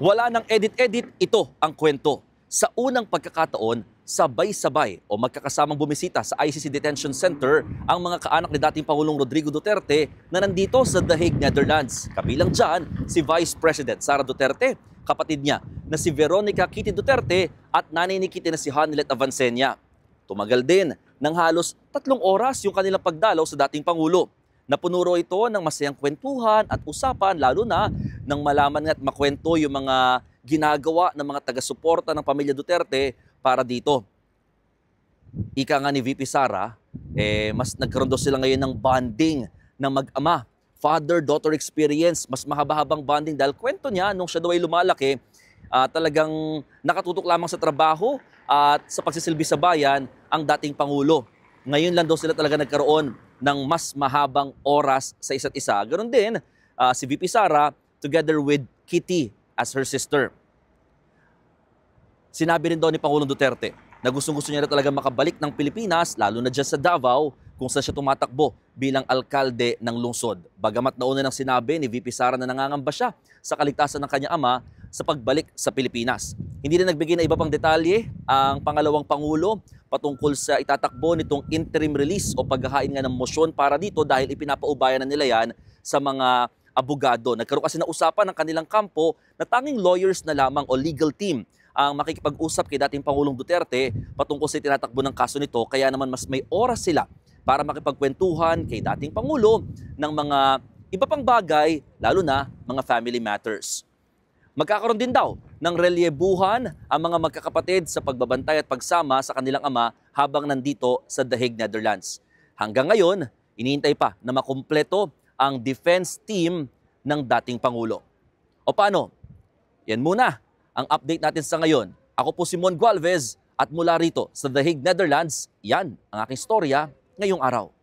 Wala nang edit-edit, ito ang kwento. Sa unang pagkakataon, sabay-sabay o magkakasamang bumisita sa ICC Detention Center ang mga kaanak ni dating Pangulong Rodrigo Duterte na nandito sa The Hague, Netherlands. Kabilang dyan si Vice President Sara Duterte, kapatid niya na si Veronica Kitty Duterte at nanay ni Kitty na si Hanilet Avancenia. Tumagal din ng halos 3 oras yung kanilang pagdalaw sa dating Pangulo. Napunuro ito ng masayang kwentuhan at usapan, lalo na nang malaman at makwento yung mga ginagawa ng mga taga-suporta ng pamilya Duterte para dito. Ika nga ni VP Sara, mas nagkaroon daw sila ngayon ng bonding ng mag-ama. Father-daughter experience, mas mahaba-habang bonding dahil kwento niya nung siya daw ay lumalaki, talagang nakatutok lamang sa trabaho at sa pagsisilbi sa bayan ang dating Pangulo. Ngayon lang daw sila talaga nagkaroon ng mas mahabang oras sa isa't isa. Ganon din si VP Sara together with Kitty as her sister. Sinabi rin daw ni Pangulong Duterte na gustong-gusto niya na talaga makabalik ng Pilipinas, lalo na dyan sa Davao, kung saan siya tumatakbo bilang alkalde ng lungsod. Bagamat nauna nang sinabi ni VP Sara na nangangamba siya sa kaligtasan ng kanyang ama sa pagbalik sa Pilipinas. Hindi na nagbigay ng iba pang detalye ang pangalawang Pangulo patungkol sa itatakbo nitong interim release o paghahain nga ng motion para dito dahil ipinapaubayan na nila yan sa mga abogado. Nagkaroon kasi na usapan ng kanilang kampo na tanging lawyers na lamang o legal team ang makikipag-usap kay dating Pangulong Duterte patungkol sa tinatakbo ng kaso nito, kaya naman mas may oras sila para makipagkwentuhan kay dating Pangulo ng mga iba pang bagay, lalo na mga family matters. Magkakaroon din daw ng relyebuhan ang mga magkakapatid sa pagbabantay at pagsama sa kanilang ama habang nandito sa The Hague, Netherlands. Hanggang ngayon, iniintay pa na makumpleto ang defense team ng dating Pangulo. O paano? Yan muna ang update natin sa ngayon. Ako po si Mon Gualvez at mula rito sa The Hague, Netherlands, yan ang aking storya ngayong araw.